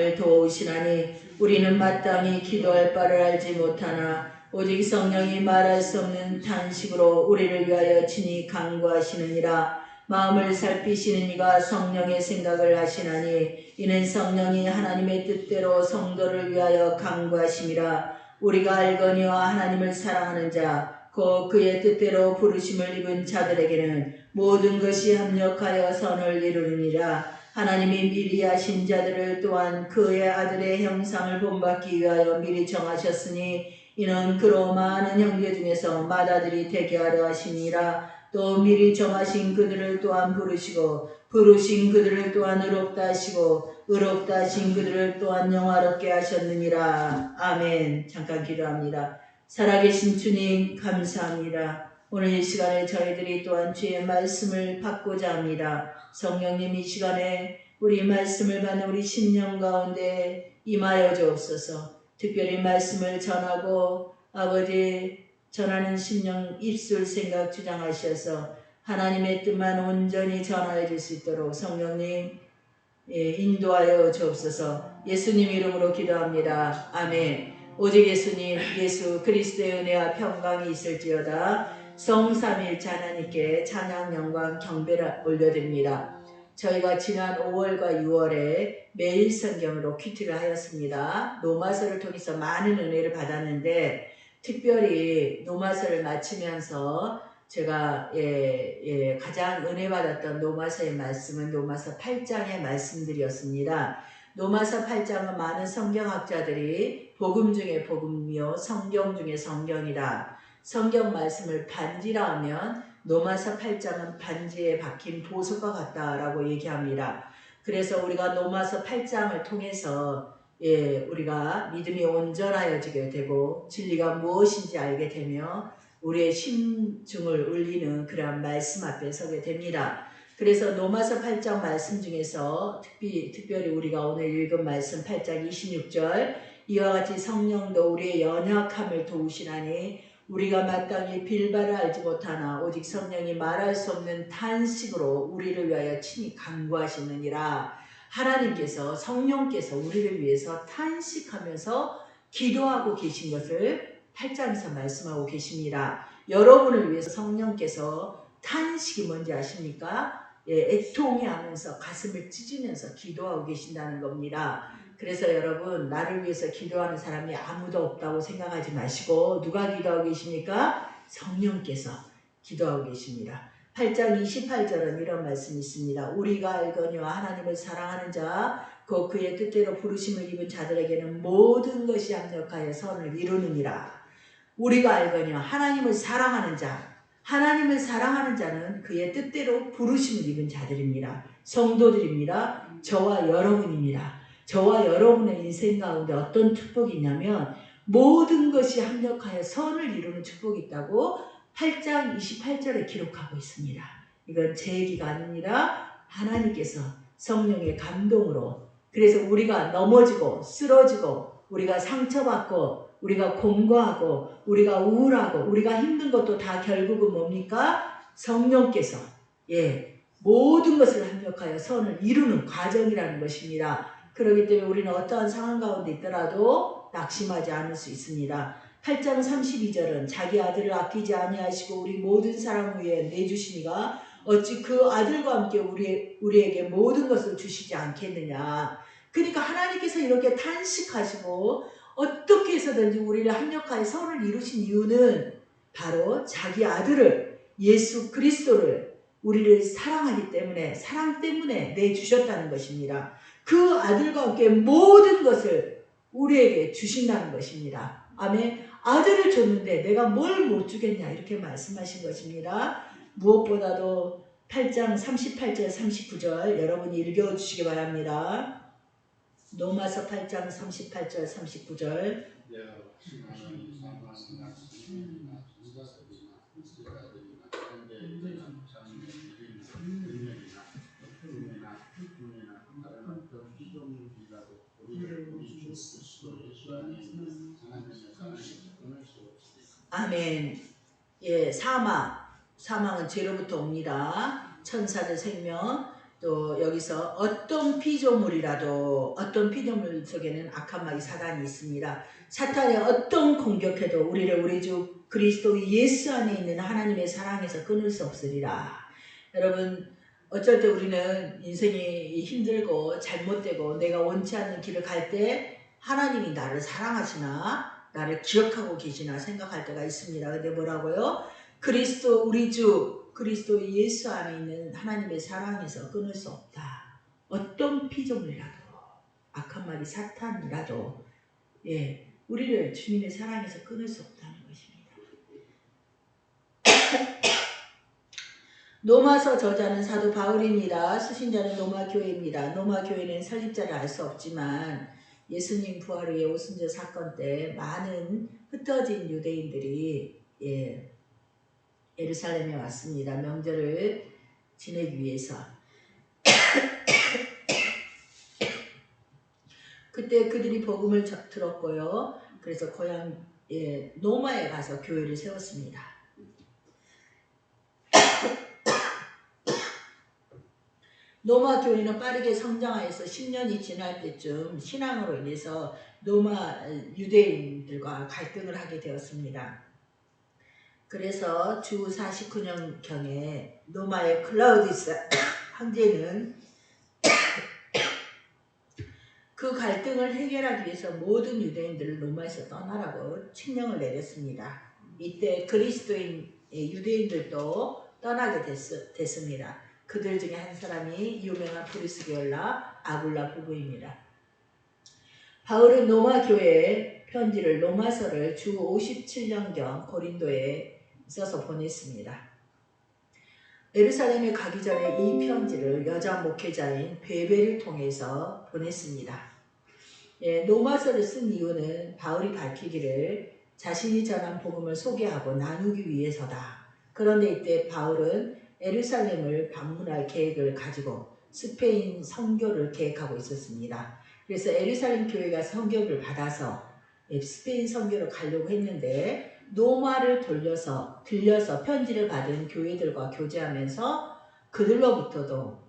삶을 도우시나니 우리는 마땅히 기도할 바를 알지 못하나 오직 성령이 말할 수 없는 탄식으로 우리를 위하여 친히 간구하시느니라. 마음을 살피시는 이가 성령의 생각을 하시나니 이는 성령이 하나님의 뜻대로 성도를 위하여 간구하심이라. 우리가 알거니와 하나님을 사랑하는 자 곧 그의 뜻대로 부르심을 입은 자들에게는 모든 것이 합력하여 선을 이루느니라. 하나님이 미리 하신 자들을 또한 그의 아들의 형상을 본받기 위하여 미리 정하셨으니 이는 그로 많은 형제 중에서 맏아들이 되게 하려 하시니라. 또 미리 정하신 그들을 또한 부르시고 부르신 그들을 또한 의롭다 하시고 의롭다 하신 그들을 또한 영화롭게 하셨느니라. 아멘. 잠깐 기도합니다. 살아계신 주님 감사합니다. 오늘 이 시간에 저희들이 또한 주의 말씀을 받고자 합니다. 성령님 이 시간에 우리 말씀을 받는 우리 심령 가운데 임하여 주옵소서. 특별히 말씀을 전하고 아버지 전하는 심령 입술 생각 주장하셔서 하나님의 뜻만 온전히 전하여 줄 수 있도록 성령님 인도하여 주옵소서. 예수님 이름으로 기도합니다. 아멘. 오직 예수님 예수 그리스도의 은혜와 평강이 있을지어다. 성삼일체 하나님께 찬양 영광 경배를 올려드립니다. 저희가 지난 5월과 6월에 매일 성경으로 큐티를 하였습니다. 로마서를 통해서 많은 은혜를 받았는데 특별히 로마서를 마치면서 제가 가장 은혜 받았던 로마서의 말씀은 로마서 8장의 말씀들이었습니다. 로마서 8장은 많은 성경학자들이 복음 중에 복음이요 성경 중에 성경이다. 성경 말씀을 반지라 하면 로마서 8장은 반지에 박힌 보석과 같다라고 얘기합니다. 그래서 우리가 로마서 8장을 통해서 우리가 믿음이 온전하여지게 되고 진리가 무엇인지 알게 되며 우리의 심중을 울리는 그러한 말씀 앞에 서게 됩니다. 그래서 로마서 8장 말씀 중에서 특별히 우리가 오늘 읽은 말씀 8장 26절 이와 같이 성령도 우리의 연약함을 도우시나니 우리가 마땅히 빌바를 알지 못하나 오직 성령이 말할 수 없는 탄식으로 우리를 위하여 친히 간구하시느니라. 하나님께서 성령께서 우리를 위해서 탄식하면서 기도하고 계신 것을 8장에서 말씀하고 계십니다. 여러분을 위해서 성령께서 탄식이 뭔지 아십니까? 애통해 하면서 가슴을 찢으면서 기도하고 계신다는 겁니다. 그래서 여러분 나를 위해서 기도하는 사람이 아무도 없다고 생각하지 마시고 누가 기도하고 계십니까? 성령께서 기도하고 계십니다. 8장 28절은 이런 말씀이 있습니다. 우리가 알거니와 하나님을 사랑하는 자 곧 그의 뜻대로 부르심을 입은 자들에게는 모든 것이 합력하여 선을 이루느니라. 우리가 알거니와 하나님을 사랑하는 자 하나님을 사랑하는 자는 그의 뜻대로 부르심을 입은 자들입니다. 성도들입니다. 저와 여러분입니다. 저와 여러분의 인생 가운데 어떤 축복이 있냐면 모든 것이 합력하여 선을 이루는 축복이 있다고 8장 28절에 기록하고 있습니다. 이건 제 얘기가 아닙니다. 하나님께서 성령의 감동으로 그래서 우리가 넘어지고 쓰러지고 우리가 상처받고 우리가 공고하고 우리가 우울하고 우리가 힘든 것도 다 결국은 뭡니까? 성령께서 모든 것을 합력하여 선을 이루는 과정이라는 것입니다. 그렇기 때문에 우리는 어떠한 상황 가운데 있더라도 낙심하지 않을 수 있습니다. 8장 32절은 자기 아들을 아끼지 아니하시고 우리 모든 사람 위에 내주시니가 어찌 그 아들과 함께 우리에게 모든 것을 주시지 않겠느냐. 그러니까 하나님께서 이렇게 탄식하시고 어떻게 해서든지 우리를 합력하여 선을 이루신 이유는 바로 자기 아들을 예수 그리스도를 우리를 사랑하기 때문에 사랑 때문에 내주셨다는 것입니다. 그 아들과 함께 모든 것을 우리에게 주신다는 것입니다. 아멘. 아들을 줬는데 내가 뭘 못 주겠냐 이렇게 말씀하신 것입니다. 무엇보다도 8장 38절 39절 여러분이 읽어주시기 바랍니다. 로마서 8장 38절 39절 아멘. 사망은 죄로부터 옵니다. 천사들 생명 또 여기서 어떤 피조물 속에는 악한 마귀 사단이 있습니다. 사탄의 어떤 공격해도 우리를 우리 주 그리스도 예수 안에 있는 하나님의 사랑에서 끊을 수 없으리라. 여러분, 어쩔 때 우리는 인생이 힘들고 잘못되고 내가 원치 않는 길을 갈 때 하나님이 나를 사랑하시나 나를 기억하고 계시나 생각할 때가 있습니다. 근데 뭐라고요? 그리스도 우리 주 그리스도 예수 안에 있는 하나님의 사랑에서 끊을 수 없다. 어떤 피조물이라도 악한 마귀 사탄이라도 우리를 주님의 사랑에서 끊을 수 없다는 것입니다. 로마서 저자는 사도 바울입니다. 수신자는 로마 교회입니다. 로마 교회는 설립자를 알 수 없지만 예수님 부활 후에 오순절 사건 때 많은 흩어진 유대인들이 예루살렘에 왔습니다. 명절을 지내기 위해서. 그때 그들이 복음을 들었고요. 그래서 고향 로마에 가서 교회를 세웠습니다. 로마 교회는 빠르게 성장하여서 10년이 지날 때쯤 신앙으로 인해서 로마 유대인들과 갈등을 하게 되었습니다. 그래서 주 49년경에 로마의 클라우디스 황제는 그 갈등을 해결하기 위해서 모든 유대인들을 로마에서 떠나라고 칙령을 내렸습니다. 이때 그리스도인 유대인들도 떠나게 됐습니다. 그들 중에 한 사람이 유명한 브리스게올라 아굴라 부부입니다. 바울은 로마 교회에 편지를 로마서를 주 57년경 고린도에 써서 보냈습니다. 예루살렘에 가기 전에 이 편지를 여자 목회자인 베베를 통해서 보냈습니다. 로마서를 쓴 이유는 바울이 밝히기를 자신이 전한 복음을 소개하고 나누기 위해서다. 그런데 이때 바울은 예루살렘을 방문할 계획을 가지고 스페인 선교를 계획하고 있었습니다. 그래서 예루살렘 교회가 선교를 받아서 스페인 선교를 가려고 했는데 로마를 들려서 편지를 받은 교회들과 교제하면서 그들로부터도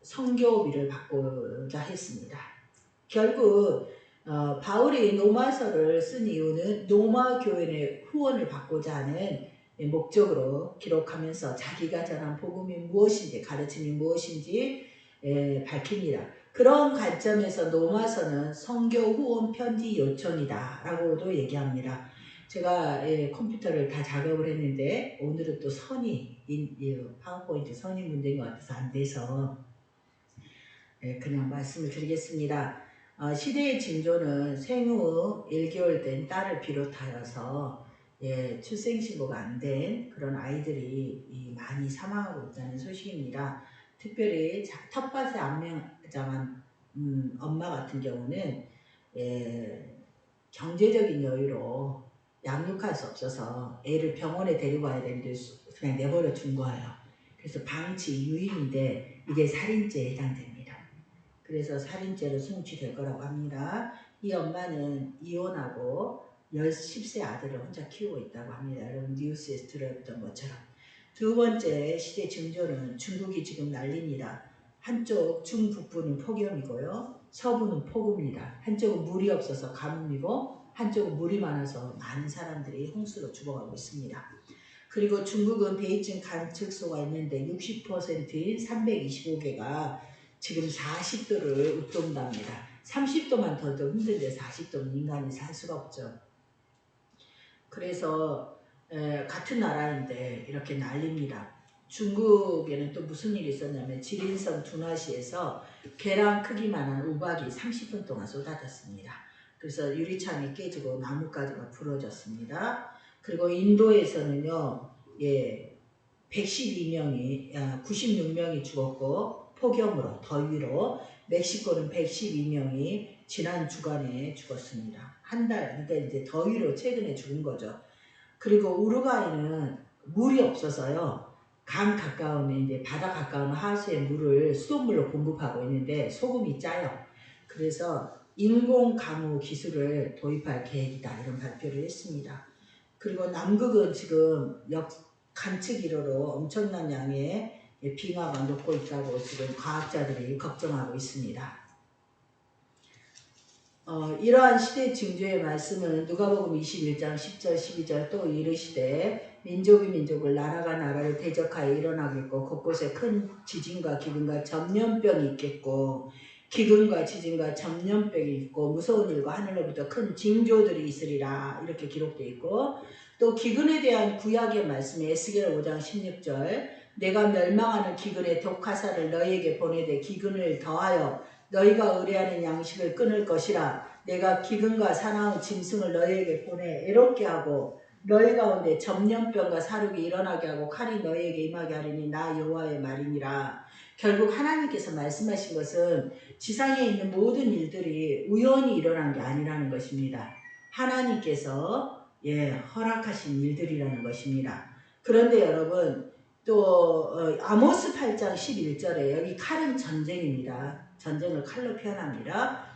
선교비를 받고자 했습니다. 결국 바울이 로마서를 쓴 이유는 로마 교회의 후원을 받고자 하는 목적으로 기록하면서 자기가 전한 복음이 무엇인지 가르침이 무엇인지 밝힙니다. 그런 관점에서 로마서는 선교 후원 편지 요청이다 라고도 얘기합니다. 제가 컴퓨터를 다 작업을 했는데 오늘은 또 파워포인트 선이 문제인 것 같아서 안 돼서 그냥 말씀을 드리겠습니다. 시대의 징조는 생후 1개월 된 딸을 비롯하여서 출생신고가 안 된 그런 아이들이 많이 사망하고 있다는 소식입니다. 특별히 텃밭에 안매장한 엄마 같은 경우는 경제적인 여유로 양육할 수 없어서 애를 병원에 데리고 가야 되는데 그냥 내버려 둔 거예요. 그래서 방치 유인인데 이게 살인죄에 해당됩니다. 그래서 살인죄로 송치될 거라고 합니다. 이 엄마는 이혼하고 10세 아들을 혼자 키우고 있다고 합니다. 여러분 뉴스에서 들었던 것처럼. 두 번째 시대 징조는 중국이 지금 난립니다. 한쪽 중북부는 폭염이고요. 서부는 폭우입니다. 한쪽은 물이 없어서 가뭄이고 한쪽은 물이 많아서 많은 사람들이 홍수로 죽어가고 있습니다. 그리고 중국은 베이징 관측소가 있는데 60%인 325개가 지금 40도를 웃돈답니다. 30도만 더도 힘든데 40도는 인간이 살 수가 없죠. 그래서 같은 나라인데 이렇게 난립니다. 중국에는 또 무슨 일이 있었냐면 지린성 두나시에서 계란 크기만한 우박이 30분 동안 쏟아졌습니다. 그래서 유리창이 깨지고 나뭇가지가 부러졌습니다. 그리고 인도에서는요, 96명이 죽었고 폭염으로 더위로 멕시코는 112명이 지난 주간에 죽었습니다. 한 달, 그러니까 이제 더위로 최근에 죽은 거죠. 그리고 우루과이는 물이 없어서요. 강 가까운 이제 바다 가까운 하수의 물을 수돗물로 공급하고 있는데 소금이 짜요. 그래서 인공 강우 기술을 도입할 계획이다 이런 발표를 했습니다. 그리고 남극은 지금 관측 1호로 엄청난 양의 빙하가 녹고 있다고 지금 과학자들이 걱정하고 있습니다. 이러한 시대 징조의 말씀은 누가복음 21장 10절 12절 또 이르시되 민족이 민족을 나라가 나라를 대적하여 일어나겠고 곳곳에 큰 지진과 기근과 전염병이 있겠고 기근과 지진과 전염병이 있고 무서운 일과 하늘로부터 큰 징조들이 있으리라 이렇게 기록되어 있고 또 기근에 대한 구약의 말씀에 에스겔 5장 16절 내가 멸망하는 기근의 독화살을 너희에게 보내되 기근을 더하여 너희가 의뢰하는 양식을 끊을 것이라 내가 기근과 사나운 짐승을 너희에게 보내 애롭게 하고 너희 가운데 전염병과 사륙이 일어나게 하고 칼이 너희에게 임하게 하리니 나 여호와의 말이니라. 결국 하나님께서 말씀하신 것은 지상에 있는 모든 일들이 우연히 일어난 게 아니라는 것입니다. 하나님께서 허락하신 일들이라는 것입니다. 그런데 여러분 또 아모스 8장 11절에 여기 칼은 전쟁입니다. 전쟁을 칼로 표현합니다.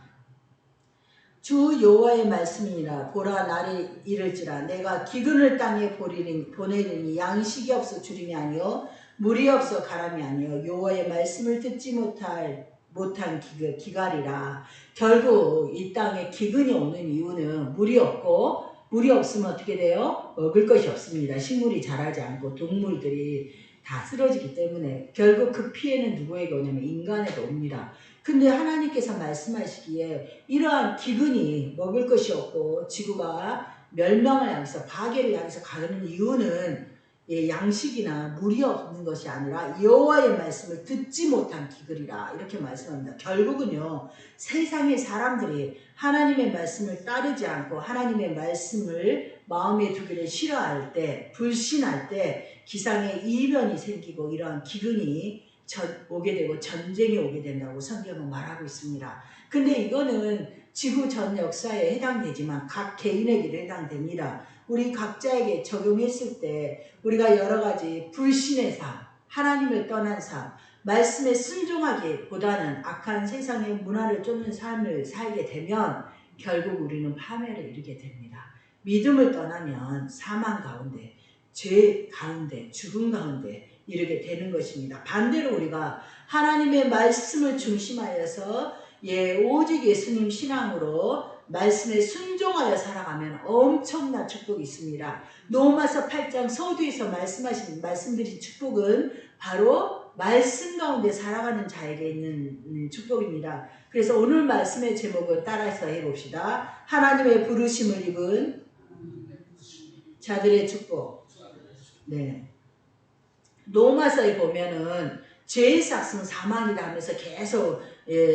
주 여호와의 말씀이니라 보라 날이 이를지라 내가 기근을 땅에 보내리니 양식이 없어 주림이 아니요 물이 없어 가람이 아니요 여호와의 말씀을 듣지 못한 기갈이라. 결국 이 땅에 기근이 오는 이유는 물이 없고 물이 없으면 어떻게 돼요? 먹을 것이 없습니다. 식물이 자라지 않고 동물들이 다 쓰러지기 때문에 결국 그 피해는 누구에게 오냐면 인간에게 옵니다. 근데 하나님께서 말씀하시기에 이러한 기근이 먹을 것이 없고 지구가 멸망을 향해서 파괴를 향해서 가는 이유는 양식이나 물이 없는 것이 아니라 여호와의 말씀을 듣지 못한 기근이라 이렇게 말씀합니다. 결국은요 세상의 사람들이 하나님의 말씀을 따르지 않고 하나님의 말씀을 마음에 두기를 싫어할 때 불신할 때 기상의 이변이 생기고 이러한 기근이 오게 되고 전쟁이 오게 된다고 성경은 말하고 있습니다. 근데 이거는 지구 전 역사에 해당되지만 각 개인에게도 해당됩니다. 우리 각자에게 적용했을 때 우리가 여러 가지 불신의 삶, 하나님을 떠난 삶, 말씀에 순종하기보다는 악한 세상의 문화를 쫓는 삶을 살게 되면 결국 우리는 파멸에 이르게 됩니다. 믿음을 떠나면 사망 가운데, 죄 가운데, 죽음 가운데 이르게 되는 것입니다. 반대로 우리가 하나님의 말씀을 중심하여서 오직 예수님 신앙으로 말씀에 순종하여 살아가면 엄청난 축복이 있습니다. 로마서 8장 서두에서 말씀드린 축복은 바로 말씀 가운데 살아가는 자에게 있는 축복입니다. 그래서 오늘 말씀의 제목은 따라서 해봅시다. 하나님의 부르심을 입은 자들의 축복. 네. 로마서에 보면은 죄의 삭은 사망이다 하면서 계속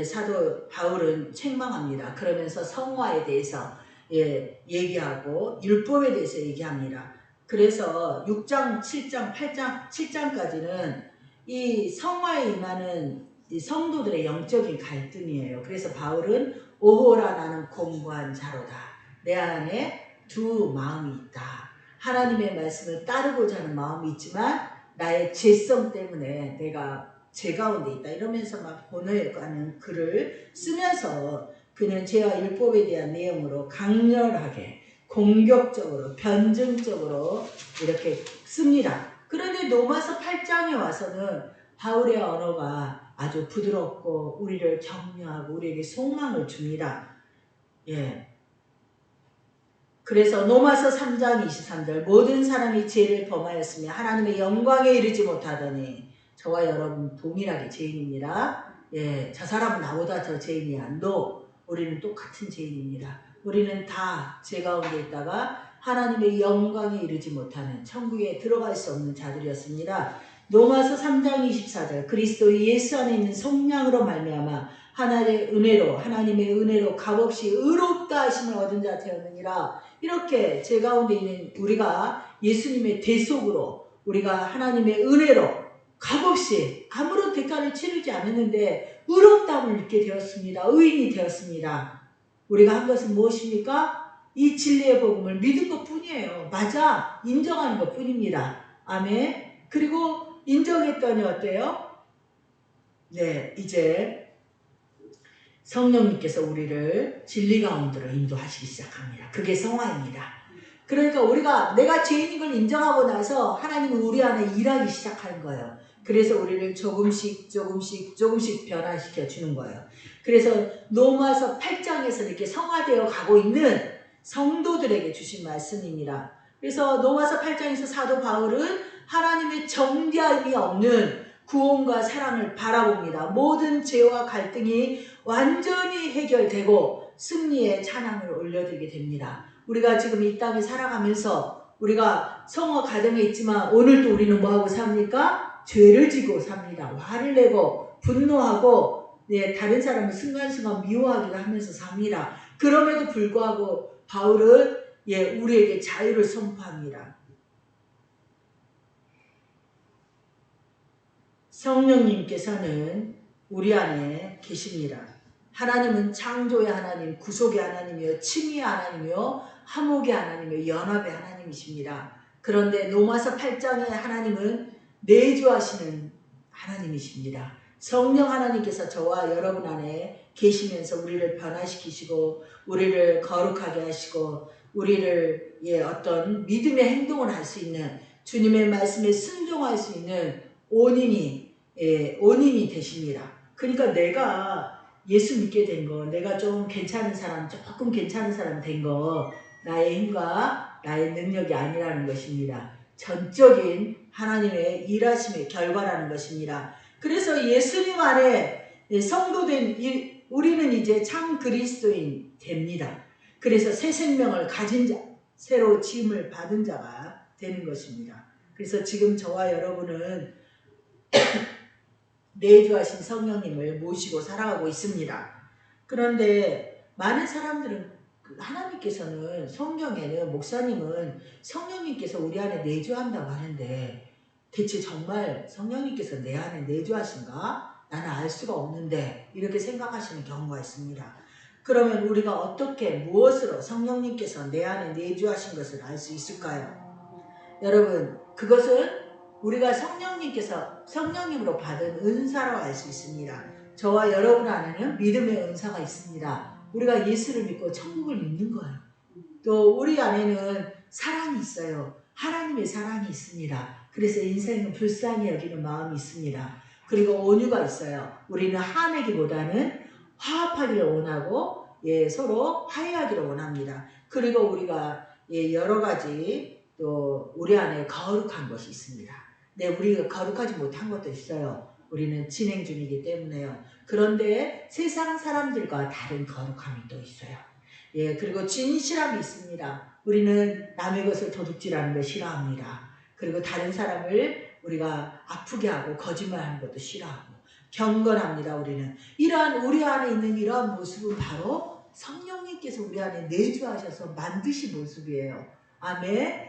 사도 바울은 책망합니다. 그러면서 성화에 대해서 얘기하고 율법에 대해서 얘기합니다. 그래서 6장, 7장, 8장, 7장까지는 이 성화에 임하는 이 성도들의 영적인 갈등이에요. 그래서 바울은 오호라 나는 공고한 자로다. 내 안에 두 마음이 있다. 하나님의 말씀을 따르고자 하는 마음이 있지만 나의 죄성 때문에 내가 죄 가운데 있다 이러면서 막 번호해가는 글을 쓰면서 그는 죄와 율법에 대한 내용으로 강렬하게 공격적으로 변증적으로 이렇게 씁니다. 그런데 로마서 8장에 와서는 바울의 언어가 아주 부드럽고 우리를 격려하고 우리에게 소망을 줍니다. 그래서 로마서 3장 23절 모든 사람이 죄를 범하였으며 하나님의 영광에 이르지 못하더니 저와 여러분 동일하게 죄인입니다. 저 사람은 나보다 더 죄인이야. No. 우리는 똑같은 죄인입니다. 우리는 다 죄 가운데 있다가 하나님의 영광에 이르지 못하는 천국에 들어갈 수 없는 자들이었습니다. 로마서 3장 24절 그리스도 예수 안에 있는 속량으로 말미암아 하나님의 은혜로 값없이 의롭다 하심을 얻은 자 되었느니라. 이렇게 죄 가운데 있는 우리가 예수님의 대속으로 우리가 하나님의 은혜로 값없이 아무런 대가를 치르지 않았는데 의롭다함을 입게 되었습니다. 의인이 되었습니다. 우리가 한 것은 무엇입니까? 이 진리의 복음을 믿은 것 뿐이에요. 맞아. 인정하는 것 뿐입니다. 아멘. 그리고 인정했더니 어때요? 이제 성령님께서 우리를 진리 가운데로 인도하시기 시작합니다. 그게 성화입니다. 그러니까 우리가 내가 죄인인 걸 인정하고 나서 하나님은 우리 안에 일하기 시작하는 거예요. 그래서 우리를 조금씩 변화시켜 주는 거예요. 그래서 로마서 8장에서 이렇게 성화되어 가고 있는 성도들에게 주신 말씀입니다. 그래서 로마서 8장에서 사도 바울은 하나님의 정죄함이 없는 구원과 사랑을 바라봅니다. 모든 죄와 갈등이 완전히 해결되고 승리의 찬양을 올려드리게 됩니다. 우리가 지금 이 땅에 살아가면서 우리가 성화 가정에 있지만 오늘도 우리는 뭐하고 삽니까? 죄를 지고 삽니다. 화를 내고 분노하고 다른 사람을 순간순간 미워하기도 하면서 삽니다. 그럼에도 불구하고 바울은 우리에게 자유를 선포합니다. 성령님께서는 우리 안에 계십니다. 하나님은 창조의 하나님, 구속의 하나님이요, 칭의의 하나님이요, 화목의 하나님이요, 연합의 하나님이십니다. 그런데 로마서 8장의 하나님은 내주하시는 하나님이십니다. 성령 하나님께서 저와 여러분 안에 계시면서 우리를 변화시키시고 우리를 거룩하게 하시고 우리를 어떤 믿음의 행동을 할 수 있는, 주님의 말씀에 순종할 수 있는 온인이 되십니다. 그러니까 내가 예수 믿게 된 거, 내가 좀 괜찮은 사람, 조금 괜찮은 사람 된 거 나의 힘과 나의 능력이 아니라는 것입니다. 전적인 하나님의 일하심의 결과라는 것입니다. 그래서 예수님 안에 성도된 우리는 이제 참 그리스도인 됩니다. 그래서 새 생명을 가진 자, 새로 지음을 받은 자가 되는 것입니다. 그래서 지금 저와 여러분은 내주하신 성령님을 모시고 살아가고 있습니다. 그런데 많은 사람들은 하나님께서는 성경에는 목사님은 성령님께서 우리 안에 내주한다고 하는데 대체 정말 성령님께서 내 안에 내주하신가? 나는 알 수가 없는데 이렇게 생각하시는 경우가 있습니다. 그러면 우리가 어떻게 무엇으로 성령님께서 내 안에 내주하신 것을 알 수 있을까요? 여러분, 그것은 우리가 성령님으로 받은 은사로 알 수 있습니다. 저와 여러분 안에는 믿음의 은사가 있습니다. 우리가 예수를 믿고 천국을 믿는 거예요. 또 우리 안에는 사랑이 있어요. 하나님의 사랑이 있습니다. 그래서 인생은 불쌍히 여기는 마음이 있습니다. 그리고 온유가 있어요. 우리는 화내기보다는 화합하기를 원하고 서로 화해하기를 원합니다. 그리고 우리가 여러 가지 또 우리 안에 거룩한 것이 있습니다. 우리가 거룩하지 못한 것도 있어요. 우리는 진행 중이기 때문에요. 그런데 세상 사람들과 다른 거룩함이 또 있어요. 그리고 진실함이 있습니다. 우리는 남의 것을 도둑질하는 걸 싫어합니다. 그리고 다른 사람을 우리가 아프게 하고 거짓말하는 것도 싫어하고 경건합니다. 우리는 이러한 우리 안에 있는 이러한 모습은 바로 성령님께서 우리 안에 내주하셔서 만드신 모습이에요. 아멘.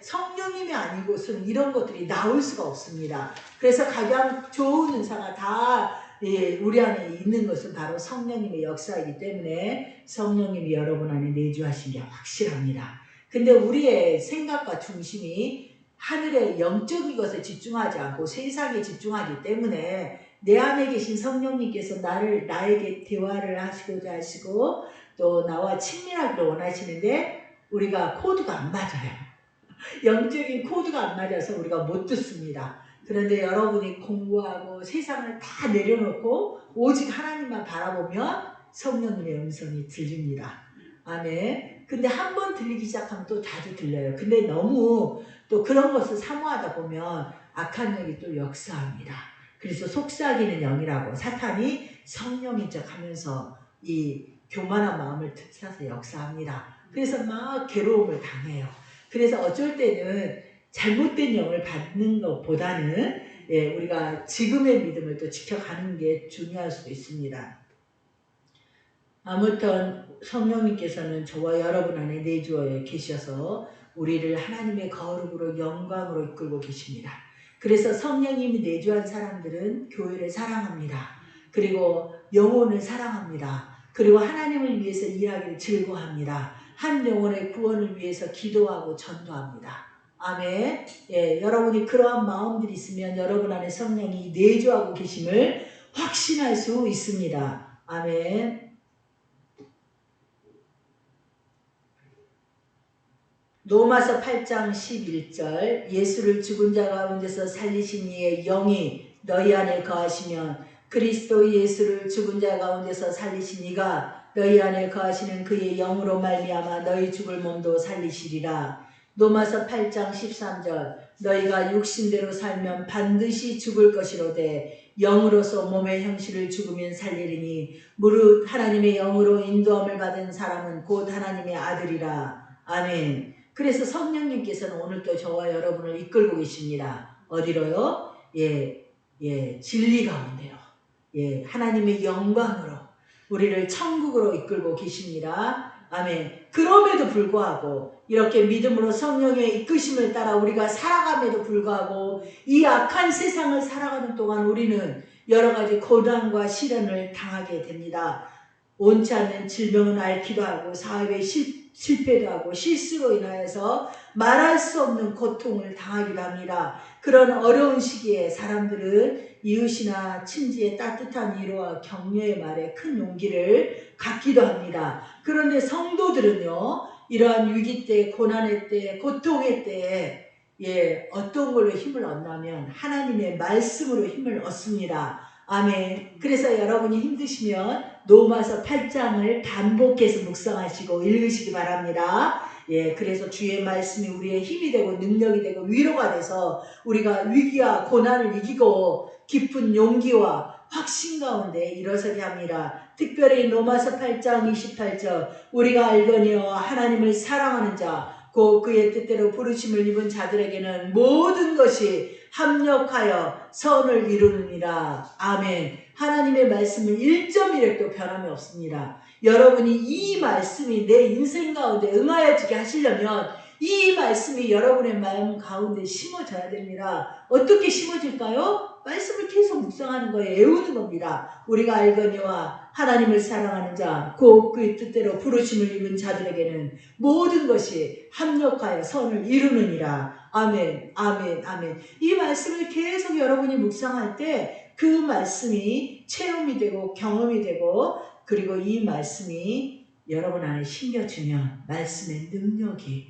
성령님이 아니고서는 이런 것들이 나올 수가 없습니다. 그래서 가장 좋은 은사가 다 우리 안에 있는 것은 바로 성령님의 역사이기 때문에 성령님이 여러분 안에 내주하신 게 확실합니다. 근데 우리의 생각과 중심이 하늘의 영적인 것에 집중하지 않고 세상에 집중하기 때문에 내 안에 계신 성령님께서 나에게 대화를 하시고자 하시고 또 나와 친밀하기를 원하시는데 우리가 코드가 안 맞아요. 영적인 코드가 안 맞아서 우리가 못 듣습니다. 그런데 여러분이 공부하고 세상을 다 내려놓고 오직 하나님만 바라보면 성령님의 음성이 들립니다. 아멘. 근데 한 번 들리기 시작하면 또 자주 들려요. 근데 너무 또 그런 것을 사모하다 보면 악한 영이 또 역사합니다. 그래서 속삭이는 영이라고 사탄이 성령인 척 하면서 이 교만한 마음을 틈타서 역사합니다. 그래서 막 괴로움을 당해요. 그래서 어쩔 때는 잘못된 영을 받는 것보다는 우리가 지금의 믿음을 또 지켜가는 게 중요할 수도 있습니다. 아무튼 성령님께서는 저와 여러분 안에 내주어 계셔서 우리를 하나님의 거룩으로 영광으로 이끌고 계십니다. 그래서 성령님이 내주한 사람들은 교회를 사랑합니다. 그리고 영혼을 사랑합니다. 그리고 하나님을 위해서 일하기를 즐거워합니다. 한 영혼의 구원을 위해서 기도하고 전도합니다. 아멘. 여러분이 그러한 마음들이 있으면 여러분 안에 성령이 내주하고 계심을 확신할 수 있습니다. 아멘. 로마서 8장 11절 예수를 죽은 자 가운데서 살리신 이의 영이 너희 안에 거하시면 그리스도 예수를 죽은 자 가운데서 살리신 이가 너희 안에 거하시는 그의 영으로 말미암아 너희 죽을 몸도 살리시리라. 로마서 8장 13절 너희가 육신대로 살면 반드시 죽을 것이로되 영으로서 몸의 형실을 죽으면 살리리니 무릇 하나님의 영으로 인도함을 받은 사람은 곧 하나님의 아들이라. 아멘. 그래서 성령님께서는 오늘 또 저와 여러분을 이끌고 계십니다. 어디로요? 진리 가운데요. 하나님의 영광으로 우리를 천국으로 이끌고 계십니다. 아멘. 그럼에도 불구하고 이렇게 믿음으로 성령의 이끄심을 따라 우리가 살아감에도 불구하고 이 악한 세상을 살아가는 동안 우리는 여러 가지 고난과 시련을 당하게 됩니다. 원치 않는 질병은 앓기도 하고 사업에 실패도 하고 실수로 인하여서 말할 수 없는 고통을 당하기도 합니다. 그런 어려운 시기에 사람들은 이웃이나 친지의 따뜻한 위로와 격려의 말에 큰 용기를 갖기도 합니다. 그런데 성도들은요, 이러한 위기 때, 고난의 때, 고통의 때에 어떤 걸로 힘을 얻냐면 하나님의 말씀으로 힘을 얻습니다. 아멘. 그래서 여러분이 힘드시면 로마서 8장을 반복해서 묵상하시고 읽으시기 바랍니다. 그래서 주의 말씀이 우리의 힘이 되고 능력이 되고 위로가 돼서 우리가 위기와 고난을 이기고 깊은 용기와 확신 가운데 일어서게 합니다. 특별히 로마서 8장 28절 우리가 알거니와 하나님을 사랑하는 자 곧 그의 뜻대로 부르심을 입은 자들에게는 모든 것이 합력하여 선을 이루느니라. 아멘. 하나님의 말씀은 1.1획도 변함이 없습니다. 여러분이 이 말씀이 내 인생 가운데 응하여지게 하시려면 이 말씀이 여러분의 마음 가운데 심어져야 됩니다. 어떻게 심어질까요? 말씀을 계속 묵상하는 거예요. 애우는 겁니다. 우리가 알거니와 하나님을 사랑하는 자, 곧 그의 뜻대로 부르심을 입은 자들에게는 모든 것이 합력하여 선을 이루느니라. 아멘, 아멘, 아멘. 이 말씀을 계속 여러분이 묵상할 때 그 말씀이 체험이 되고 경험이 되고 그리고 이 말씀이 여러분 안에 심겨지면 말씀의 능력이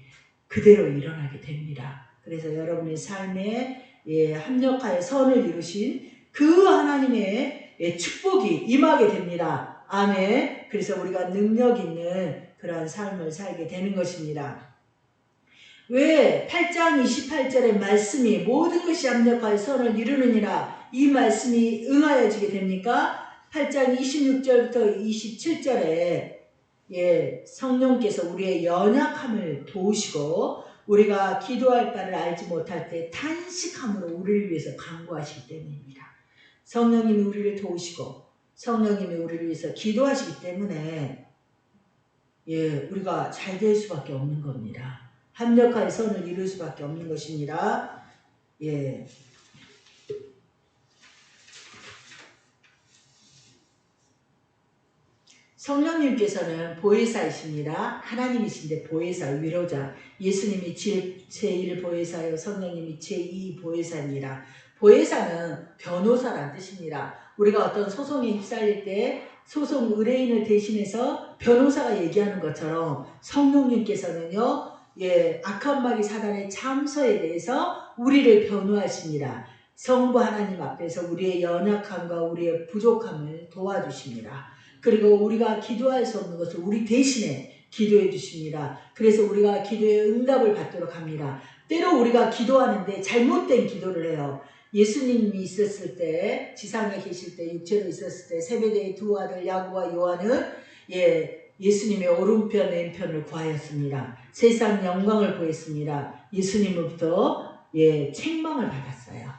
그대로 일어나게 됩니다. 그래서 여러분의 삶에 합력하여 선을 이루신 그 하나님의 축복이 임하게 됩니다. 아멘. 그래서 우리가 능력 있는 그러한 삶을 살게 되는 것입니다. 왜 8장 28절의 말씀이 모든 것이 합력하여 선을 이루느니라 이 말씀이 응하여지게 됩니까? 8장 26절부터 27절에 성령께서 우리의 연약함을 도우시고 우리가 기도할 바를 알지 못할 때 탄식함으로 우리를 위해서 간구하시기 때문입니다. 성령님이 우리를 도우시고 성령님이 우리를 위해서 기도하시기 때문에 우리가 잘 될 수밖에 없는 겁니다. 합력하여 선을 이룰 수밖에 없는 것입니다. 성령님께서는 보혜사이십니다. 하나님이신데 보혜사, 위로자. 예수님이 제1 보혜사요 성령님이 제2 보혜사입니다. 보혜사는 변호사란 뜻입니다. 우리가 어떤 소송에 휩쓸릴 때 소송 의뢰인을 대신해서 변호사가 얘기하는 것처럼 성령님께서는요 악한 마귀 사단의 참서에 대해서 우리를 변호하십니다. 성부 하나님 앞에서 우리의 연약함과 우리의 부족함을 도와주십니다. 그리고 우리가 기도할 수 없는 것을 우리 대신에 기도해 주십니다. 그래서 우리가 기도의 응답을 받도록 합니다. 때로 우리가 기도하는데 잘못된 기도를 해요. 예수님이 있었을 때, 지상에 계실 때, 육체로 있었을 때 세베대의 두 아들 야고보와 요한은 예수님의 오른편 왼편을 구하였습니다. 세상 영광을 구했습니다. 예수님으로부터 책망을 받았어요.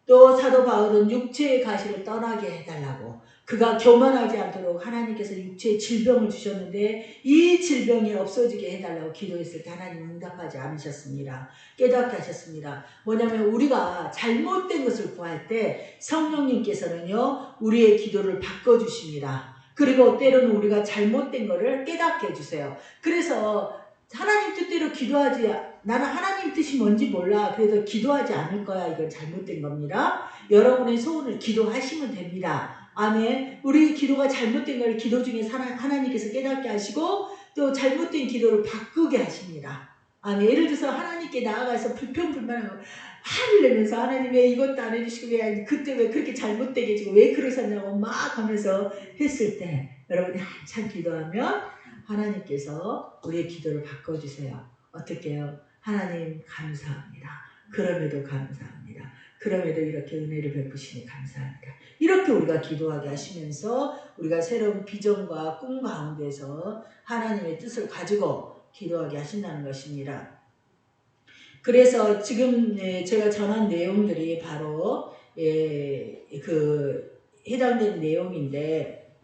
또 사도 바울은 육체의 가시를 떠나게 해달라고 그가 교만하지 않도록 하나님께서 육체의 질병을 주셨는데 이 질병이 없어지게 해달라고 기도했을 때 하나님 응답하지 않으셨습니다. 깨닫게 하셨습니다. 뭐냐면 우리가 잘못된 것을 구할 때 성령님께서는요 우리의 기도를 바꿔주십니다. 그리고 때로는 우리가 잘못된 것을 깨닫게 해주세요. 그래서 하나님 뜻대로 기도하지 나는 하나님 뜻이 뭔지 몰라 그래도 기도하지 않을 거야 이건 잘못된 겁니다. 여러분의 소원을 기도하시면 됩니다. 아멘. 우리 기도가 잘못된 걸 기도 중에 하나님께서 깨닫게 하시고 또 잘못된 기도를 바꾸게 하십니다. 아니, 예를 들어서 하나님께 나아가서 불평불만하고 화를 내면서 하나님 왜 이것도 안 해주시고 왜 그때 왜 그렇게 잘못되게 해주고 왜 그러셨냐고 막 하면서 했을 때 여러분이 한참 기도하면 하나님께서 우리의 기도를 바꿔주세요. 어떻게 해요? 하나님 감사합니다. 그럼에도 감사합니다. 그럼에도 이렇게 은혜를 베푸시니 감사합니다. 이렇게 우리가 기도하게 하시면서 우리가 새로운 비전과 꿈 가운데서 하나님의 뜻을 가지고 기도하게 하신다는 것입니다. 그래서 지금 제가 전한 내용들이 바로 그 해당되는 내용인데,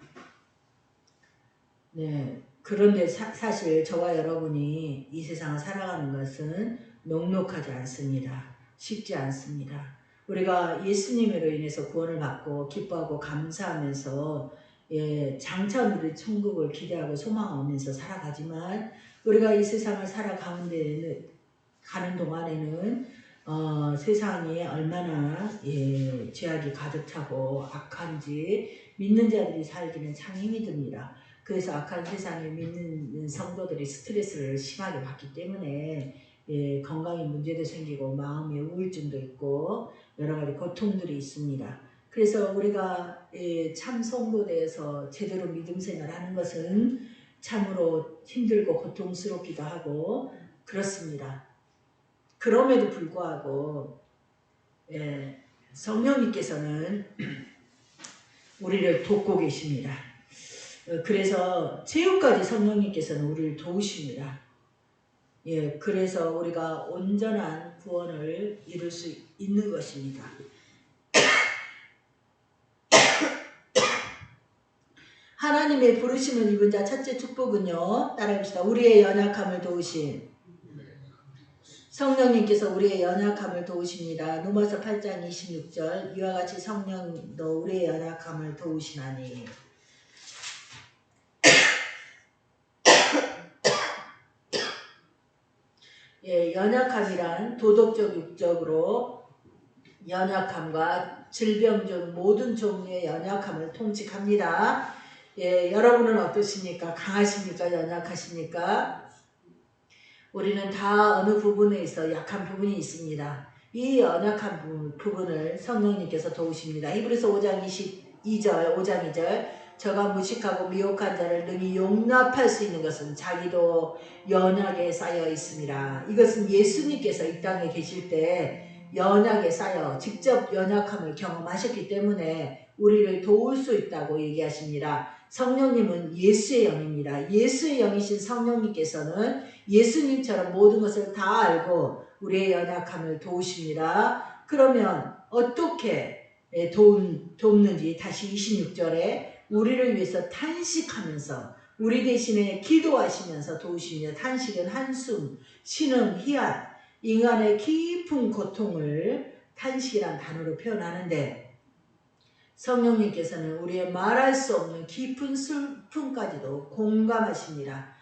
그런데 사실 저와 여러분이 이 세상을 살아가는 것은 녹록하지 않습니다. 쉽지 않습니다. 우리가 예수님으로 인해서 구원을 받고 기뻐하고 감사하면서 장차 우리 천국을 기대하고 소망하면서 살아가지만 우리가 이 세상을 살아가는 가는 동안에는 세상이 얼마나 죄악이 가득 차고 악한지 믿는 자들이 살기는 참 힘이 듭니다. 그래서 악한 세상에 믿는 성도들이 스트레스를 심하게 받기 때문에 건강에 문제도 생기고 마음에 우울증도 있고 여러 가지 고통들이 있습니다. 그래서 우리가 참 성도되어서 제대로 믿음 생활하는 것은 참으로 힘들고 고통스럽기도 하고 그렇습니다. 그럼에도 불구하고 성령님께서는 우리를 돕고 계십니다. 그래서 최후까지 성령님께서는 우리를 도우십니다. 그래서 우리가 온전한 구원을 이룰 수 있는 것입니다. 하나님의 부르심을 입은 자 첫째 축복은요. 따라합시다. 우리의 연약함을 도우심. 성령님께서 우리의 연약함을 도우십니다. 로마서 8장 26절 이와 같이 성령도 우리의 연약함을 도우시나니. 연약함이란 도덕적 육적으로 연약함과 질병 중 모든 종류의 연약함을 통칭합니다. 여러분은 어떠십니까? 강하십니까? 연약하십니까? 우리는 다 어느 부분에 있어 약한 부분이 있습니다. 이 연약한 부분을 성령님께서 도우십니다. 히브리서 5장 2절 저가 무식하고 미혹한 자를 능히 용납할 수 있는 것은 자기도 연약에 쌓여 있습니다. 이것은 예수님께서 이 땅에 계실 때 연약에 쌓여 직접 연약함을 경험하셨기 때문에 우리를 도울 수 있다고 얘기하십니다. 성령님은 예수의 영입니다. 예수의 영이신 성령님께서는 예수님처럼 모든 것을 다 알고 우리의 연약함을 도우십니다. 그러면 어떻게 돕는지 다시 26절에 우리를 위해서 탄식하면서 우리 대신에 기도하시면서 도우십니다. 탄식은 한숨, 신음, 희앗, 인간의 깊은 고통을 탄식이란 단어로 표현하는데 성령님께서는 우리의 말할 수 없는 깊은 슬픔까지도 공감하십니다.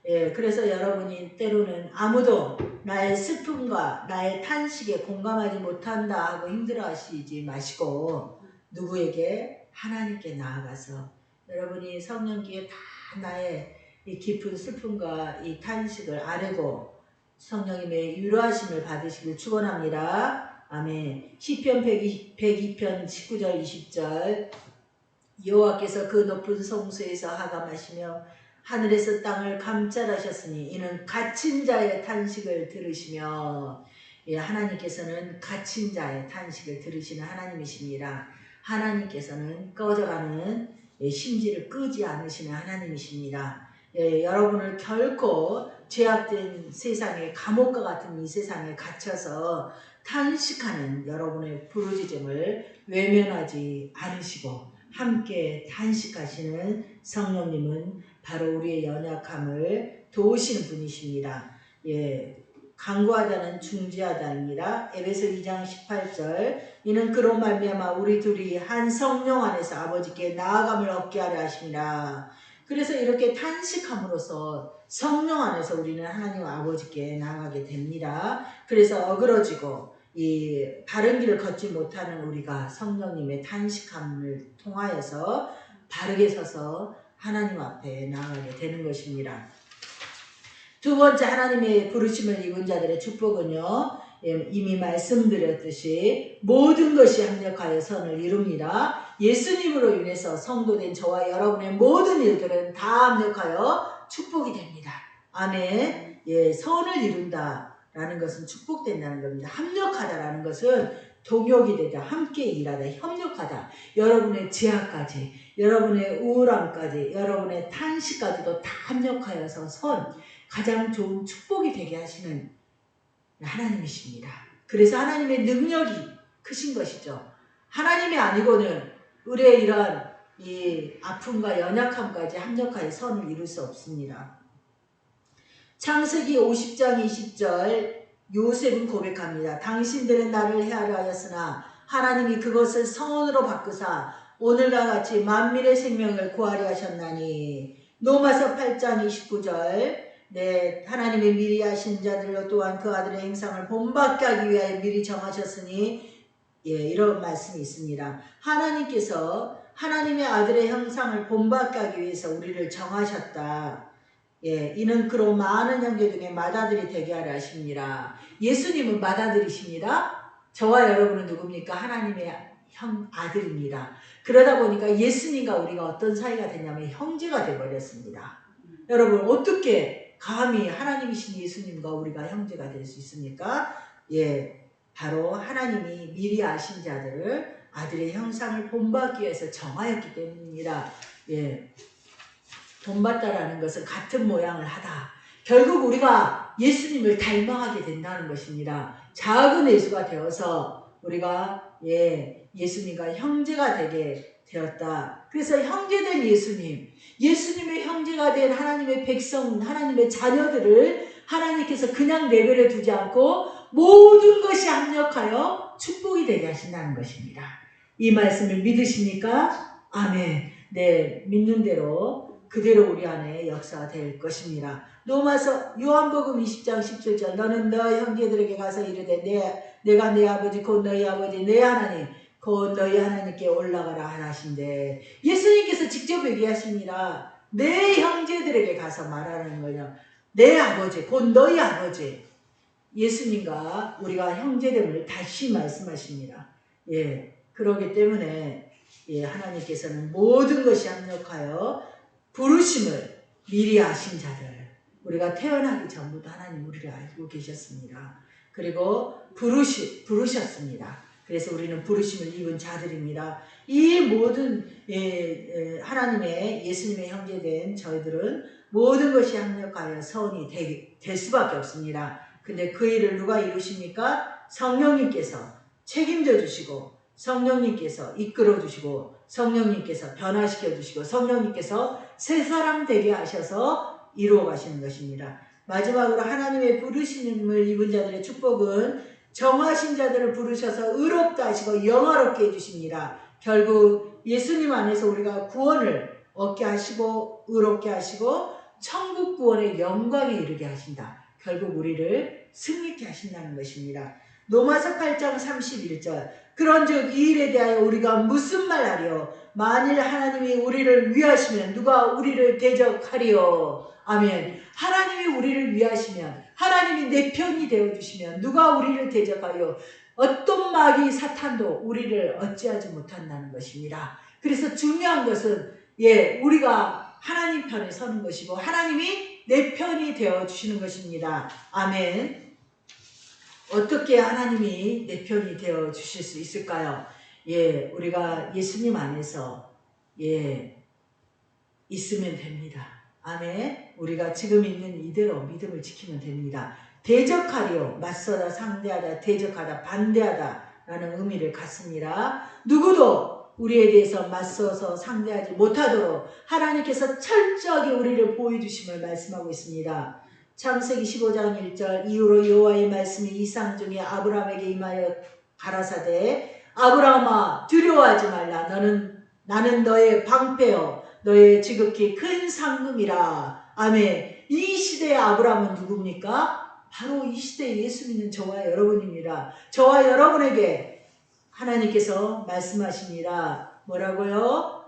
그래서 여러분이 때로는 아무도 나의 슬픔과 나의 탄식에 공감하지 못한다 하고 힘들어하시지 마시고 누구에게? 하나님께 나아가서 여러분이 성령께 다 나의 이 깊은 슬픔과 이 탄식을 아뢰고 성령님의 위로하심을 받으시길 축원합니다. 아멘. 시편 102편 19절 20절 여호와께서 그 높은 성소에서 하감하시며 하늘에서 땅을 감찰하셨으니 이는 갇힌 자의 탄식을 들으시며 하나님께서는 갇힌 자의 탄식을 들으시는 하나님이십니다. 하나님께서는 꺼져가는 심지를 끄지 않으시는 하나님이십니다. 여러분을 결코 죄악된 세상에 감옥과 같은 이 세상에 갇혀서 탄식하는 여러분의 부르짖음을 외면하지 않으시고 함께 탄식하시는 성령님은 바로 우리의 연약함을 도우시는 분이십니다. 간구하다는 중지하다입니다. 에베소 2장 18절 이는 그로 말미암아 우리 둘이 한 성령 안에서 아버지께 나아감을 얻게 하려 하심이라. 그래서 이렇게 탄식함으로써 성령 안에서 우리는 하나님 아버지께 나아가게 됩니다. 그래서 어그러지고 이 바른 길을 걷지 못하는 우리가 성령님의 탄식함을 통하여서 바르게 서서 하나님 앞에 나아가게 되는 것입니다. 두 번째 하나님의 부르심을 입은 자들의 축복은요. 이미 말씀드렸듯이 모든 것이 합력하여 선을 이룹니다. 예수님으로 인해서 성도된 저와 여러분의 모든 일들은 다 합력하여 축복이 됩니다. 아멘. 선을 이룬다라는 것은 축복된다는 겁니다. 합력하다라는 것은 동역이 되다, 함께 일하다, 협력하다. 여러분의 제약까지, 여러분의 우울함까지, 여러분의 탄식까지도 다 합력하여서 가장 좋은 축복이 되게 하시는 하나님이십니다. 그래서 하나님의 능력이 크신 것이죠. 하나님이 아니고는 우리의 이러한 이 아픔과 연약함까지 합력하여 선을 이룰 수 없습니다. 창세기 50장 20절 요셉은 고백합니다. 당신들은 나를 해하려 하였으나 하나님이 그것을 선으로 바꾸사 오늘과 같이 만민의 생명을 구하려 하셨나니. 로마서 8장 29절 하나님의 미리 하신 자들로 또한 그 아들의 행상을 본받게 하기 위하여 미리 정하셨으니 이런 말씀이 있습니다. 하나님께서 하나님의 아들의 형상을 본받게 하기 위해서 우리를 정하셨다. 이는 그로 많은 형제 중에 맏아들이 되게 하려 하십니다. 예수님은 맏아들이십니다. 저와 여러분은 누굽니까? 하나님의 아들입니다. 그러다 보니까 예수님과 우리가 어떤 사이가 됐냐면 형제가 되어버렸습니다. 여러분 어떻게 감히 하나님이신 예수님과 우리가 형제가 될 수 있습니까? 바로 하나님이 미리 아신 자들을 아들의 형상을 본받기 위해서 정하였기 때문입니다. 본받다라는 것은 같은 모양을 하다. 결국 우리가 예수님을 닮아가게 된다는 것입니다. 작은 예수가 되어서 우리가 예수님과 형제가 되게 되었다. 그래서 형제된 예수님의 형제가 된 하나님의 백성, 하나님의 자녀들을 하나님께서 그냥 내버려 두지 않고 모든 것이 합력하여 축복이 되게 하신다는 것입니다. 이 말씀을 믿으십니까? 아멘. 믿는 대로 그대로 우리 안에 역사가 될 것입니다. 로마서 요한복음 20장 17절 너는 너 형제들에게 가서 이르되 내가 내 아버지 곧 너희 아버지 내 하나님 곧 너희 하나님께 올라가라 하신대. 예수님께서 직접 얘기하십니다. 내 형제들에게 가서 말하는 거예요. 내 아버지 곧 너희 아버지. 예수님과 우리가 형제됨을 다시 말씀하십니다. 그렇기 때문에 하나님께서는 모든 것이 합력하여 부르심을 미리 아신 자들, 우리가 태어나기 전부터 하나님 우리를 알고 계셨습니다. 그리고 부르셨습니다. 그래서 우리는 부르심을 입은 자들입니다. 이 모든 하나님의 예수님의 형제된 저희들은 모든 것이 합력하여 선이 될 수밖에 없습니다. 근데 그 일을 누가 이루십니까? 성령님께서 책임져 주시고 성령님께서 이끌어 주시고 성령님께서 변화시켜 주시고 성령님께서 새 사람 되게 하셔서 이루어 가시는 것입니다. 마지막으로 하나님의 부르심을 입은 자들의 축복은 정하신 자들을 부르셔서 의롭다 하시고 영화롭게 해주십니다. 결국 예수님 안에서 우리가 구원을 얻게 하시고 의롭게 하시고 천국 구원의 영광에 이르게 하신다. 결국 우리를 승리케 하신다는 것입니다. 로마서 8장 31절 그런즉 이 일에 대하여 우리가 무슨 말하리요? 만일 하나님이 우리를 위하시면 누가 우리를 대적하리요? 아멘. 하나님이 우리를 위하시면 하나님이 내 편이 되어주시면 누가 우리를 대적하여 어떤 마귀 사탄도 우리를 어찌하지 못한다는 것입니다. 그래서 중요한 것은 우리가 하나님 편에 서는 것이고 하나님이 내 편이 되어주시는 것입니다. 아멘. 어떻게 하나님이 내 편이 되어주실 수 있을까요? 우리가 예수님 안에서 있으면 됩니다. 아멘. 우리가 지금 있는 이대로 믿음을 지키면 됩니다. 대적하려, 맞서다, 상대하다, 대적하다, 반대하다 라는 의미를 갖습니다. 누구도 우리에 대해서 맞서서 상대하지 못하도록 하나님께서 철저하게 우리를 보호해주심을 말씀하고 있습니다. 창세기 15장 1절 이후로 여호와의 말씀이 이상 중에 아브라함에게 임하여 가라사대 아브라함아 두려워하지 말라. 나는 너의 방패요 너의 지극히 큰 상급이라. 아멘. 이 시대의 아브라함은 누굽니까? 바로 이 시대에 예수 믿는 저와 여러분입니다. 저와 여러분에게 하나님께서 말씀하십니다. 뭐라고요?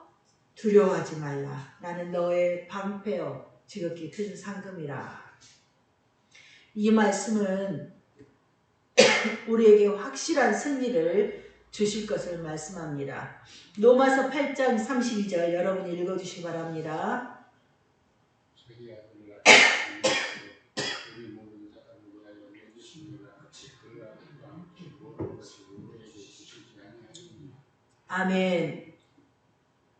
두려워하지 말라. 나는 너의 방패요 지극히 큰 상급이라. 이 말씀은 우리에게 확실한 승리를 주실 것을 말씀합니다. 로마서 8장 32절 여러분 읽어주시기 바랍니다. 아멘.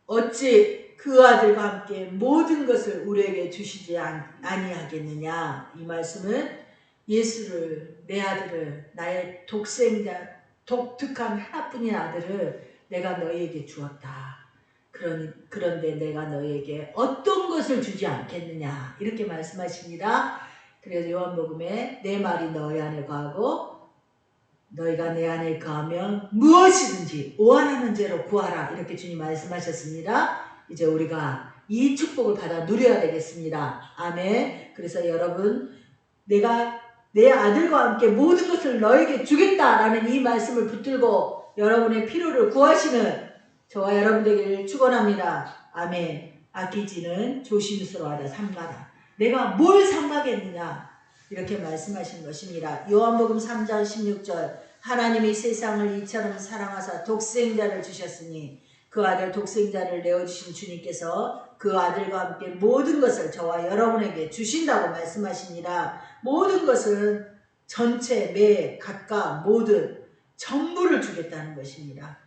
어찌 그 아들과 함께 모든 것을 우리에게 주시지 아니하겠느냐. 이 말씀은 예수를, 내 아들을, 나의 독생자, 독특한 하나뿐인 아들을 내가 너희에게 주었다. 그런데 내가 너희에게 어떤 것을 주지 않겠느냐. 이렇게 말씀하십니다. 그래서 요한복음에 내 말이 너희 안에 거하고 너희가 내 안에 거하면 무엇이든지 오한하는 죄로 구하라. 이렇게 주님 말씀하셨습니다. 이제 우리가 이 축복을 받아 누려야 되겠습니다. 아멘. 그래서 여러분, 내가 내 아들과 함께 모든 것을 너에게 주겠다라는 이 말씀을 붙들고 여러분의 필요를 구하시는 저와 여러분 되기를 축원합니다. 아멘. 아끼지는 조심스러워하다 삼가라. 내가 뭘 삼가겠느냐 이렇게 말씀하신 것입니다. 요한복음 3장 16절 하나님이 세상을 이처럼 사랑하사 독생자를 주셨으니 그 아들 독생자를 내어주신 주님께서 그 아들과 함께 모든 것을 저와 여러분에게 주신다고 말씀하십니다. 모든 것은 전체, 매, 각각, 모든 전부를 주겠다는 것입니다.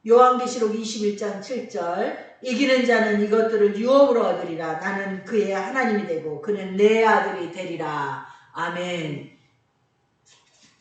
요한계시록 21장 7절 이기는 자는 이것들을 유업으로 얻으리라. 나는 그의 하나님이 되고 그는 내 아들이 되리라. 아멘.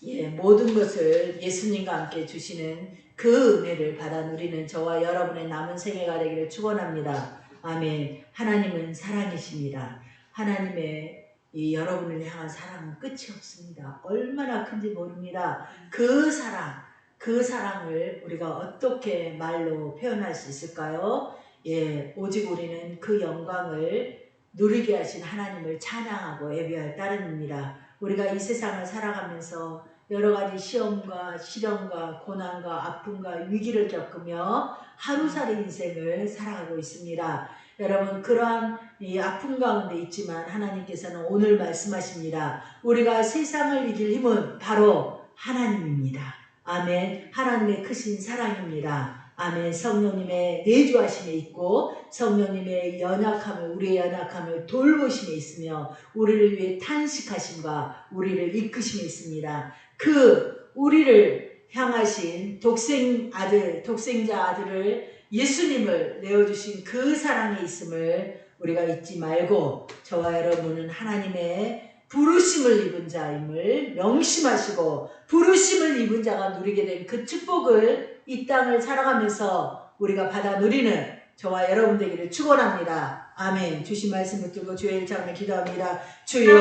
예, 모든 것을 예수님과 함께 주시는 그 은혜를 받아 누리는 저와 여러분의 남은 생애가 되기를 축원합니다. 아멘. 하나님은 사랑이십니다. 하나님의 이 여러분을 향한 사랑은 끝이 없습니다. 얼마나 큰지 모릅니다. 그 사랑을 우리가 어떻게 말로 표현할 수 있을까요? 예, 오직 우리는 그 영광을 누리게 하신 하나님을 찬양하고 예배할 따름입니다. 우리가 이 세상을 살아가면서 여러 가지 시험과 시련과 고난과 아픔과 위기를 겪으며 하루살이 인생을 살아가고 있습니다. 여러분, 그러한 이 아픔 가운데 있지만 하나님께서는 오늘 말씀하십니다. 우리가 세상을 이길 힘은 바로 하나님입니다. 아멘. 하나님의 크신 사랑입니다. 아멘. 성령님의 내주하심에 있고 성령님의 연약함을, 우리의 연약함을 돌보심에 있으며 우리를 위해 탄식하심과 우리를 이끄심에 있습니다. 그 우리를 향하신 독생자 아들을 예수님을 내어주신 그 사랑에 있음을 우리가 잊지 말고 저와 여러분은 하나님의 부르심을 입은 자임을 명심하시고 부르심을 입은 자가 누리게 된 그 축복을 이 땅을 살아가면서 우리가 받아 누리는 저와 여러분 되기를 축원합니다. 아멘. 주신 말씀 붙들고 주의 일창을 기도합니다. 주여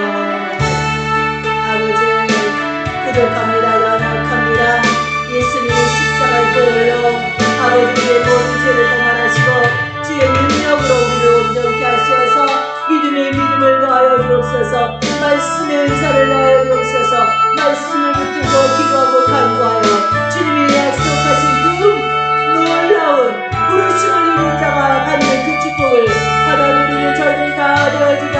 아버지 부족합니다. 연약합니다. 예수님의 십자가에 보여 아버지의 모든 죄를 동원하시고 주의 능력으로 우리를 온전케 하셔서 믿음의 믿음을 더하여 주옵소서. 말씀의 은사를